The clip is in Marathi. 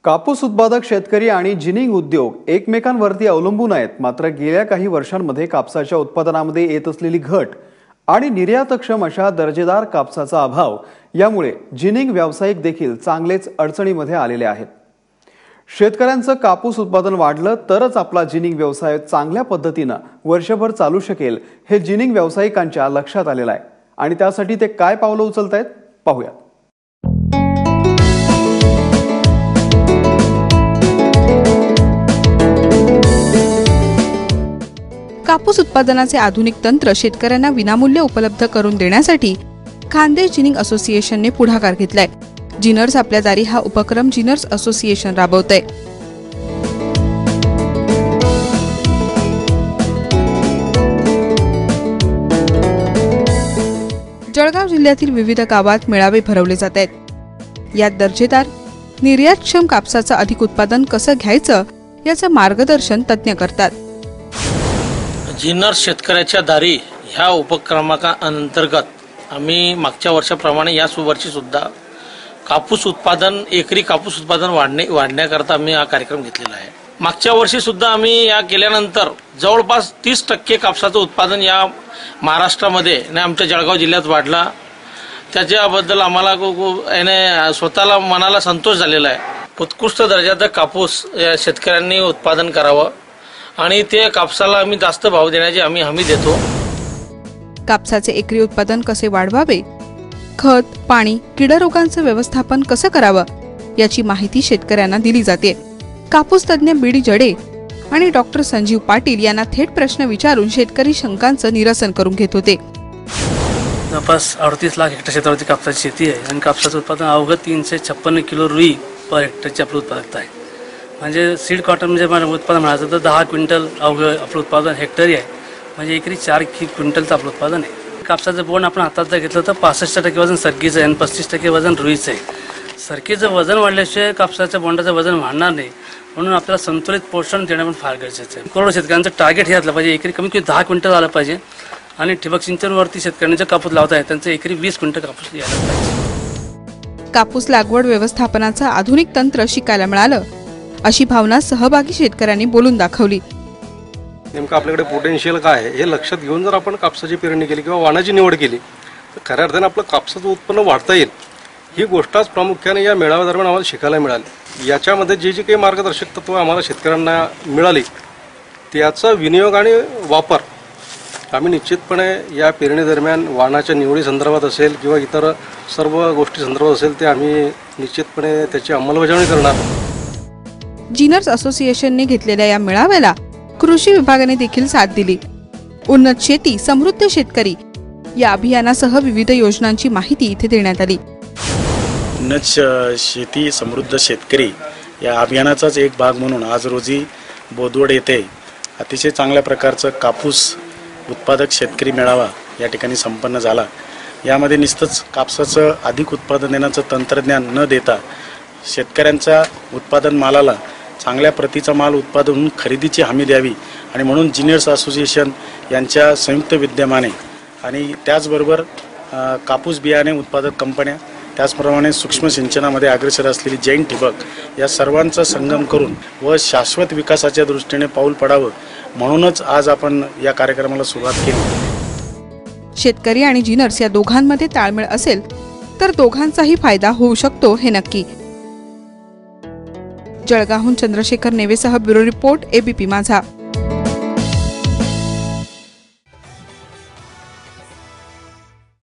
कापूस उत्पादक शेतकरी आणि जिनिंग उद्योग एकमेकांवरती अवलंबून आहेत। मात्र गेल्या काही वर्षांमध्ये कापसाच्या उत्पादनामध्ये येत असलेली घट आणि निर्यातक्षम अशा दर्जेदार कापसाचा अभाव यामुळे जिनिंग व्यावसायिक देखील चांगलेच अडचणीमध्ये आलेले आहेत। शेतकऱ्यांचं कापूस उत्पादन वाढलं तरच आपला जिनिंग व्यवसाय चांगल्या पद्धतीने वर्षभर चालू शकेल हे जिनिंग व्यावसायिकांच्या लक्षात आलेलं आहे आणि त्यासाठी ते काय पावलं उचलतायत पाहूया। कापूस उत्पादनाचे आधुनिक तंत्र शेतकऱ्यांना विनामूल्य उपलब्ध करून देण्यासाठी खान्देश जिनिंग असोसिएशनने पुढाकार घेतलाय। जिनर्स आपल्या दारी हा उपक्रम जिनर्स असोसिएशन राबवतंय। जळगाव जिल्ह्यातील विविध गावात मेळावे भरवले जात आहेत। यात दर्जेदार निर्यातक्षम कापसाचं अधिक उत्पादन कसं घ्यायचं याचं मार्गदर्शन तज्ञ करतात। जिनर्स शेतकऱ्याच्या दारी ह्या उपक्रमांतर्गत आम्ही मागच्या वर्षाप्रमाणे या वर्षी सुद्धा कापूस उत्पादन एकरी कापूस उत्पादन वाढण्याकरता आम्ही हा कार्यक्रम घेतलेला आहे। मागच्या वर्षी सुद्धा आम्ही या केल्यानंतर जवळपास 30% कापसाचं उत्पादन या महाराष्ट्रामध्ये आणि आमच्या जळगाव जिल्ह्यात वाढला। त्याच्याबद्दल आम्हाला स्वतःला मनाला संतोष झालेला आहे। उत्कृष्ट दर्जाचा कापूस या शेतकऱ्यांनी उत्पादन करावं आणि ते कापसाला आम्ही जास्त भाव देण्याची आम्ही हमी देतो। कापसाचे एकरी उत्पादन कसे वाढवावे, खत, पाणी, कीड रोगांचं व्यवस्थापन कसं करावं याची माहिती शेतकऱ्यांना दिली जाते। कापूस तज्ञ बीडी जडे आणि डॉक्टर संजीव पाटील यांना थेट प्रश्न विचारून शेतकरी शंकांचं निरसन करून घेत होते। जवळपास 38 लाख हेक्टर क्षेत्रावरती कापसाची शेती आहे आणि कापसाचं उत्पादन अवघं 356 किलो रुई पर हेक्टरची आपलं उत्पादकता आहे। म्हणजे सीड कॉटन म्हणजे उत्पादन म्हणायचं तर 10 क्विंटल अवघं आपलं उत्पादन हेक्टरी आहे, म्हणजे एकरी 4 क्विंटलचं आपलं उत्पादन आहे। कापसाचं बोंड आपण हातात जर घेतलं तर 65% वजन सरकीचं आहे आणि 35% वजन रुईचं आहे। सरकीचं वजन वाढल्याशिवाय कापसाच्या बोंडाचं वजन वाढणार नाही, म्हणून आपल्याला संतुलित पोषण देणं पण फार गरजेचं आहे। करोडो शेतकऱ्यांचं टार्गेट हे असलं पाहिजे एकरी कमी 10 क्विंटल आलं पाहिजे आणि ठिबक सिंचनवरती शेतकऱ्यांनी जे कापूस लावत आहे त्यांचं एकरी 20 क्विंटल कापूस यायला पाहिजे। कापूस लागवड व्यवस्थापनाचं आधुनिक तंत्र शिकायला मिळालं अशी भावना सहभागी शेतकऱ्यांनी बोलून दाखवली। नेमकं आपल्याकडे पोटेन्शियल काय आहे हे लक्षात घेऊन जर आपण कापसाची पेरणी केली किंवा वाणाची निवड केली तर खऱ्या अर्थाने आपलं कापसाचं उत्पन्न वाढता येईल। ही गोष्ट आज प्रामुख्याने या मेळाव्यादरम्यान आम्हाला शिकायला मिळाली। याच्यामध्ये जे काही मार्गदर्शक तत्व आम्हाला शेतकऱ्यांना मिळाली त्याचा विनियोग आणि वापर आम्ही निश्चितपणे या पेरणी दरम्यान वाणाच्या निवडी संदर्भात असेल किंवा इतर सर्व गोष्टी संदर्भात असेल ते आम्ही निश्चितपणे त्याची अंमलबजावणी करणार। जिनर्स असोसिएशनने घेतलेल्या या मेळाव्याला कृषी विभागाने देखील साथ दिली। उन्नत शेती समृद्ध शेतकरी या अभियानासह विविध योजनांची माहिती इथे देण्यात आली। उन्नत शेती समृद्ध शेतकरी या अभियानाचाच एक भाग म्हणून आज रोजी बोदवड येथे अतिशय चांगल्या प्रकारचं कापूस उत्पादक शेतकरी मेळावा या ठिकाणी संपन्न झाला। यामध्ये निश्चितच कापसाचं अधिक उत्पादन देण्याचं तंत्रज्ञान न देता शेतकऱ्यांच्या उत्पादन मालाला चांगल्या प्रतीचा माल उत्पादन खरेदीची हमी द्यावी आणि म्हणून जिनियर्स असोसिएशन यांच्या संयुक्त विद्यमाने आणि त्याचबरोबर कापूस बियाणे उत्पादक कंपन्या त्याचप्रमाणे सूक्ष्म सिंचनामध्ये अग्रेसर असलेली जैन ठिबक या सर्वांचा संगम करून व शाश्वत विकासाच्या दृष्टीने पाऊल पडावं म्हणूनच आज आपण या कार्यक्रमाला सुरुवात केली। शेतकरी आणि जिनर्स या दोघांमध्ये ताळमेळ असेल तर दोघांचाही फायदा होऊ शकतो हे नक्की। जळगावहून चंद्रशेखर नेवेसह ब्युरो रिपोर्ट एबीपी माझा।